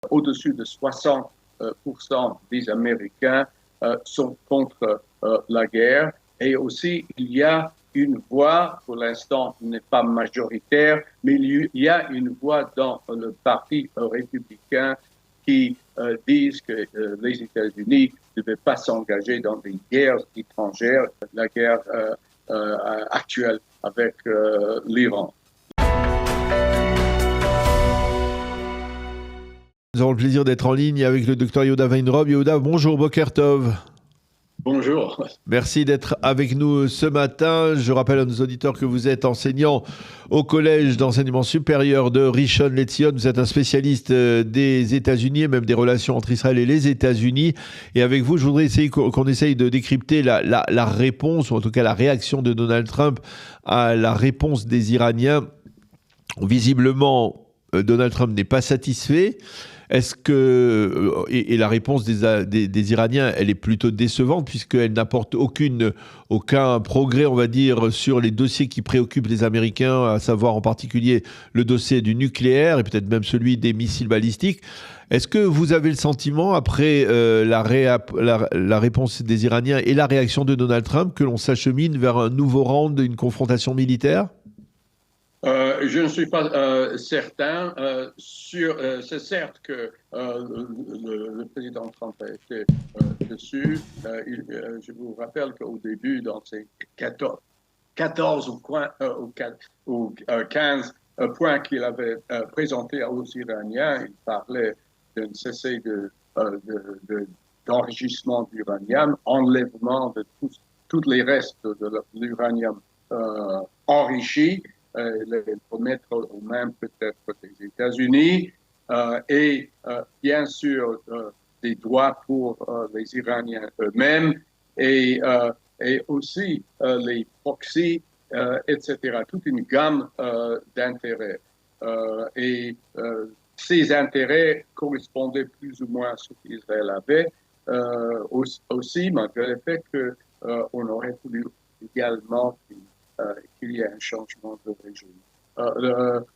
au-dessus de 60% des Américains sont contre la guerre. Et aussi, il y a une voix, pour l'instant, n'est pas majoritaire, mais il y a une voix dans le Parti républicain qui disent que les États-Unis ne devaient pas s'engager dans des guerres étrangères, la guerre actuelle avec l'Iran. Nous avons le plaisir d'être en ligne avec le docteur Yehuda Weinrab. Yehuda, bonjour, Boker Tov. Bonjour. Merci d'être avec nous ce matin. Je rappelle à nos auditeurs que vous êtes enseignant au collège d'enseignement supérieur de Rishon LeZion. Vous êtes un spécialiste des États-Unis et même des relations entre Israël et les États-Unis. Et avec vous, je voudrais essayer qu'on essaye de décrypter la réponse, ou en tout cas la réaction de Donald Trump à la réponse des Iraniens. Visiblement, Donald Trump n'est pas satisfait. Est-ce que, et la réponse des Iraniens, elle est plutôt décevante puisqu'elle n'apporte aucun progrès, on va dire, sur les dossiers qui préoccupent les Américains, à savoir en particulier le dossier du nucléaire et peut-être même celui des missiles balistiques. Est-ce que vous avez le sentiment, après la réponse des Iraniens et la réaction de Donald Trump, que l'on s'achemine vers un nouveau round, une confrontation militaire ? Je ne suis pas certain. C'est certes que le président Trump a été dessus. Je vous rappelle qu'au début, dans ses 14 ou 15 points qu'il avait présentés aux Iraniens, il parlait d'un cessez d'enrichissement d'uranium, enlèvement de tous les restes de l'uranium enrichi. Les promettre aux mains peut-être des États-Unis et bien sûr des droits pour les Iraniens eux-mêmes et aussi les proxys, etc. Toute une gamme d'intérêts. Ces intérêts correspondaient plus ou moins à ce qu'Israël avait, aussi malgré le fait qu'on aurait voulu également qu'il y ait un changement de régime.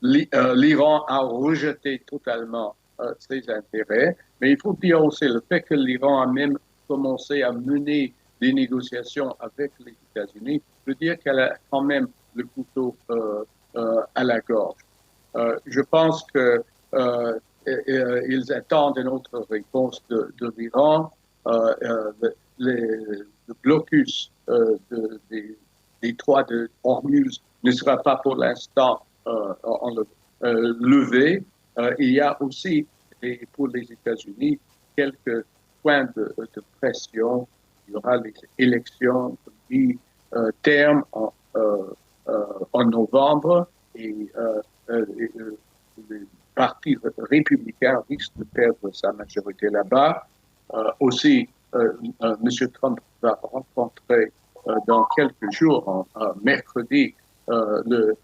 L'Iran a rejeté totalement ses intérêts, mais il faut dire aussi le fait que l'Iran a même commencé à mener des négociations avec les États-Unis veut dire qu'elle a quand même le couteau à la gorge. Je pense que ils attendent une autre réponse de l'Iran. Le blocus des détroit de Hormuz ne sera pas pour l'instant levé. Il y a aussi, pour les États-Unis, quelques points de pression. Il y aura les élections mi-terme en novembre et le Parti républicain risque de perdre sa majorité là-bas. Aussi, M. Trump va rencontrer dans quelques jours, mercredi, le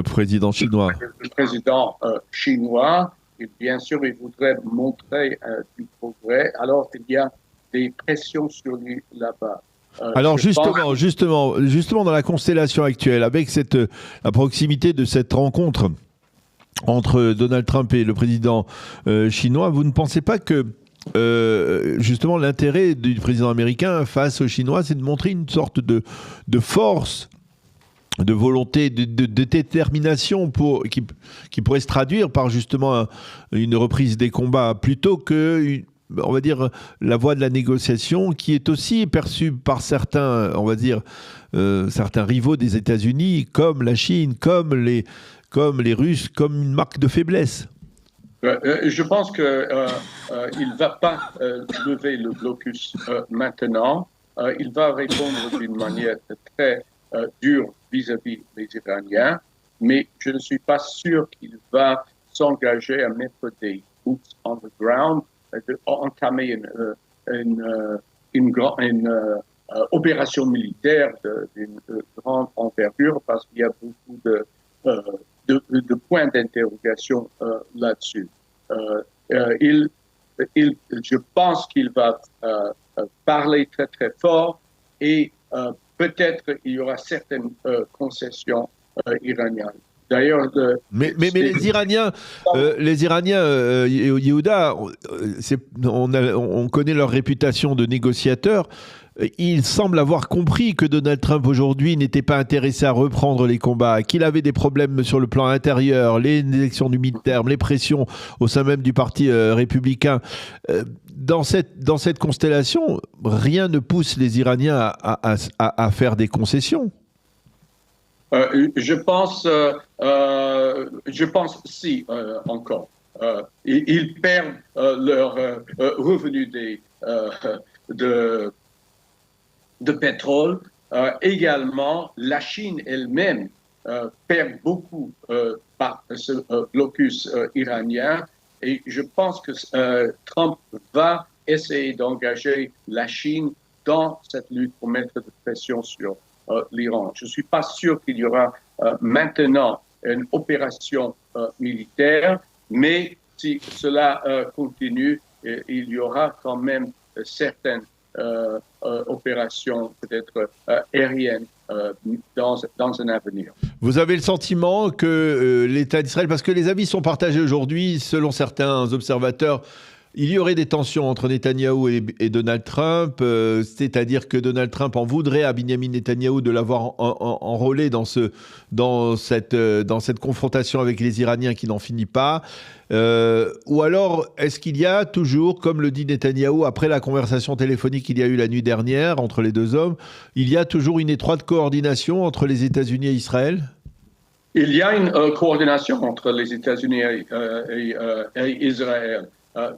président chinois. Le président chinois, et bien sûr, il voudrait montrer du progrès, alors qu'il y a des pressions sur lui là-bas. Alors justement, dans la constellation actuelle, avec la proximité de cette rencontre entre Donald Trump et le président chinois, vous ne pensez pas que justement, l'intérêt du président américain face aux Chinois, c'est de montrer une sorte de force, de volonté, de détermination qui pourrait se traduire par justement une reprise des combats plutôt que, on va dire, la voie de la négociation qui est aussi perçue par certains, on va dire, certains rivaux des États-Unis, comme la Chine, comme les Russes, comme une marque de faiblesse. Je pense qu'il ne va pas lever le blocus maintenant. Il va répondre d'une manière très dure vis-à-vis des Iraniens, mais je ne suis pas sûr qu'il va s'engager à mettre des boots on the ground, entamer une opération militaire d'une grande envergure parce qu'il y a beaucoup de points d'interrogation là-dessus. Je pense qu'il va parler très très fort et peut-être il y aura certaines concessions iraniennes. d'ailleurs, mais les Iraniens, Yehuda, on connaît leur réputation de négociateurs. Il semble avoir compris que Donald Trump aujourd'hui n'était pas intéressé à reprendre les combats, qu'il avait des problèmes sur le plan intérieur, les élections du mi-terme, les pressions au sein même du parti républicain. Dans cette constellation, rien ne pousse les Iraniens à faire des concessions. Je pense si encore. Ils perdent leur revenu de pétrole. Également, la Chine elle-même perd beaucoup par ce blocus iranien. Et je pense que Trump va essayer d'engager la Chine dans cette lutte pour mettre de pression sur l'Iran. Je ne suis pas sûr qu'il y aura maintenant une opération militaire, mais si cela continue, il y aura quand même certaines opérations peut-être aériennes dans un avenir. Vous avez le sentiment que l'État d'Israël, parce que les avis sont partagés aujourd'hui, selon certains observateurs, il y aurait des tensions entre Netanyahou et Donald Trump, c'est-à-dire que Donald Trump en voudrait à Benjamin Netanyahou de l'avoir enrôlé dans cette confrontation avec les Iraniens qui n'en finit pas. Ou alors, est-ce qu'il y a toujours, comme le dit Netanyahou, après la conversation téléphonique qu'il y a eu la nuit dernière entre les deux hommes, il y a toujours une étroite coordination entre les États-Unis et Israël ? Il y a une coordination entre les États-Unis et Israël.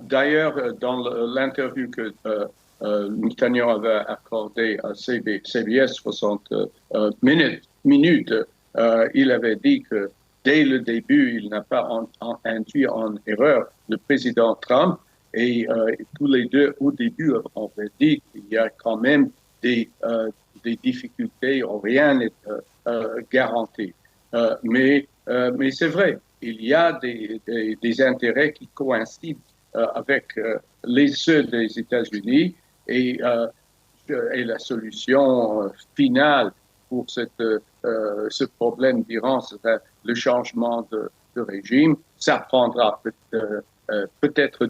D'ailleurs, dans l'interview que Netanyahu avait accordée à CBS 60 minutes, il avait dit que dès le début, il n'a pas induit en erreur le président Trump. Et tous les deux, au début, on avait dit qu'il y a quand même des difficultés, rien n'est garanti. Mais c'est vrai, il y a des intérêts qui coïncident avec ceux des États-Unis et la solution finale pour ce problème d'Iran serait le changement de régime. Ça prendra peut-être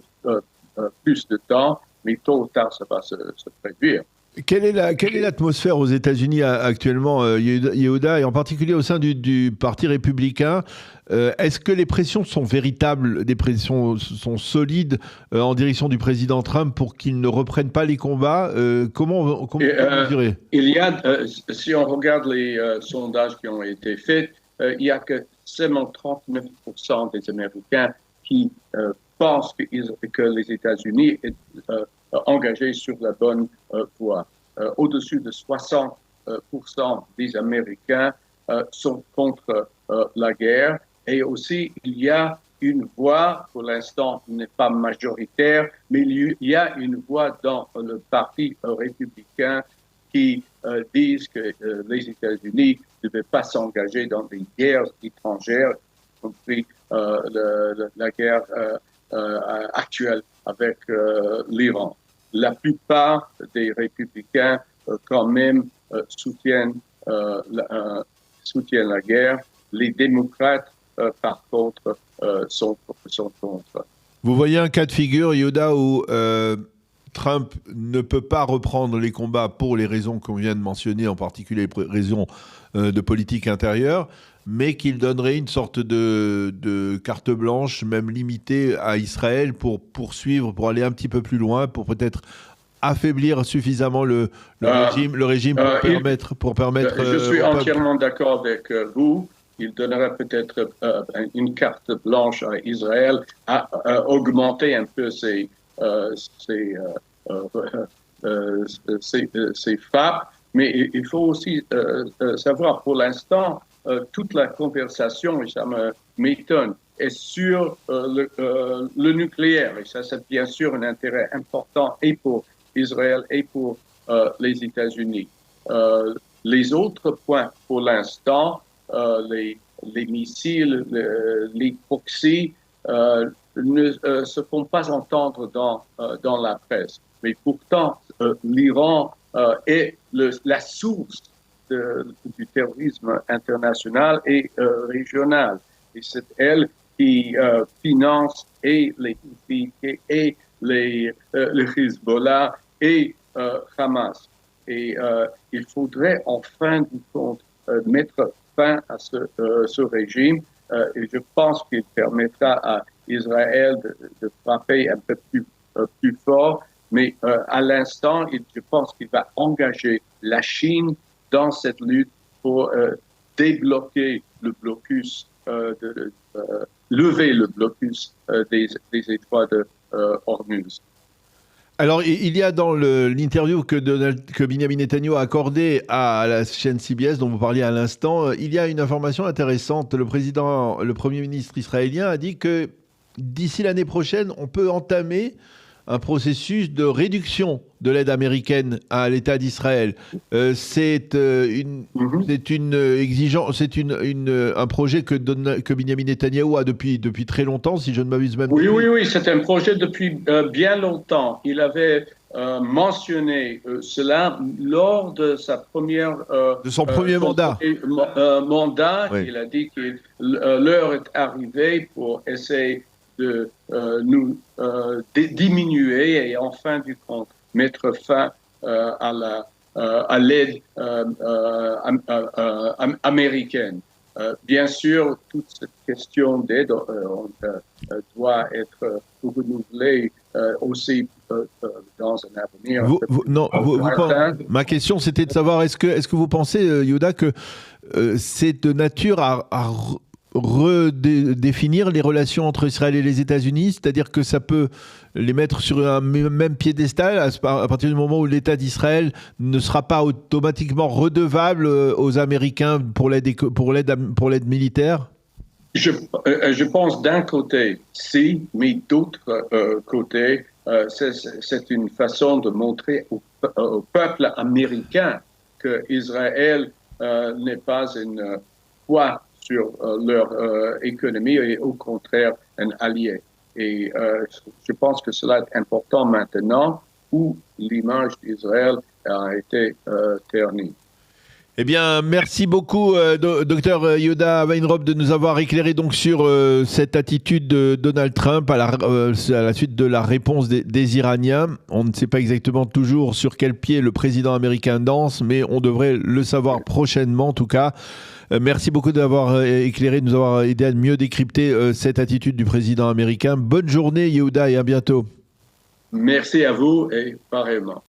plus de temps, mais tôt ou tard, ça va se produire. Quelle est l'atmosphère aux États-Unis actuellement, Yehuda, et en particulier au sein du Parti républicain? Est-ce que les pressions sont véritables, des pressions sont solides en direction du président Trump pour qu'il ne reprenne pas les combats? Comment mesurer? Il y a, si on regarde les sondages qui ont été faits, il n'y a que seulement 39% des Américains qui pensent que les États-Unis sont engagés sur la bonne voie. Au-dessus de 60% des Américains sont contre la guerre. Et aussi, il y a une voix, pour l'instant, n'est pas majoritaire, mais il y a une voix dans le Parti républicain qui disent que les États-Unis ne devaient pas s'engager dans des guerres étrangères, y compris la guerre actuelle avec l'Iran. La plupart des républicains, quand même, soutiennent la guerre. Les démocrates, par contre, sont contre. Vous voyez un cas de figure, Yehuda, où Trump ne peut pas reprendre les combats pour les raisons qu'on vient de mentionner, en particulier les raisons de politique intérieure, mais qu'il donnerait une sorte de carte blanche, même limitée à Israël, pour poursuivre, pour aller un petit peu plus loin, pour peut-être affaiblir suffisamment le régime pour permettre... Je suis entièrement d'accord avec vous. Il donnerait peut-être une carte blanche à Israël à augmenter un peu ses frappes. Mais il faut aussi savoir, pour l'instant, toute la conversation, et ça m'étonne, est sur le nucléaire. Et ça, c'est bien sûr un intérêt important et pour Israël et pour les États-Unis. Les autres points, pour l'instant, les missiles, les proxys, ne se font pas entendre dans la presse. Mais pourtant, l'Iran est la source du terrorisme international et régional. Et c'est elle qui finance et les Houthis et le Hezbollah et Hamas. Et il faudrait en fin de compte mettre fin à ce régime et je pense qu'il permettra à Israël de frapper un peu plus fort. Mais à l'instant, je pense qu'il va engager la Chine dans cette lutte pour débloquer le blocus, lever le blocus des étoiles de Hormuz. Alors, il y a dans l'interview que Benjamin Netanyahu a accordée à la chaîne CBS, dont vous parliez à l'instant, il y a une information intéressante. Le Premier ministre israélien a dit que d'ici l'année prochaine, on peut entamer un processus de réduction de l'aide américaine à l'État d'Israël. C'est une exigence, c'est un projet que Benjamin Netanyahou a depuis très longtemps, si je ne m'abuse même. Oui, c'est un projet depuis bien longtemps. Il avait mentionné cela lors de sa première de son premier mandat. Oui. Il a dit que l'heure est arrivée pour essayer de nous diminuer et en fin du compte mettre fin à l'aide américaine. Bien sûr, toute cette question d'aide doit être renouvelée aussi dans un avenir. Ma question, c'était de savoir, est-ce que vous pensez, Yehuda, que c'est de nature à redéfinir les relations entre Israël et les États-Unis, c'est-à-dire que ça peut les mettre sur un même piédestal à partir du moment où l'État d'Israël ne sera pas automatiquement redevable aux Américains pour l'aide militaire? Je pense d'un côté, si, mais d'autre côté, c'est une façon de montrer au peuple américain que Israël n'est pas une poids sur leur économie et au contraire un allié. Et je pense que cela est important maintenant où l'image d'Israël a été ternie. Eh bien, merci beaucoup, docteur Yehuda Weinrop, de nous avoir éclairé donc sur cette attitude de Donald Trump à la suite de la réponse des Iraniens. On ne sait pas exactement toujours sur quel pied le président américain danse, mais on devrait le savoir prochainement, en tout cas. Merci beaucoup d'avoir éclairé, de nous avoir aidé à mieux décrypter cette attitude du président américain. Bonne journée, Yehuda, et à bientôt. Merci à vous et pareillement.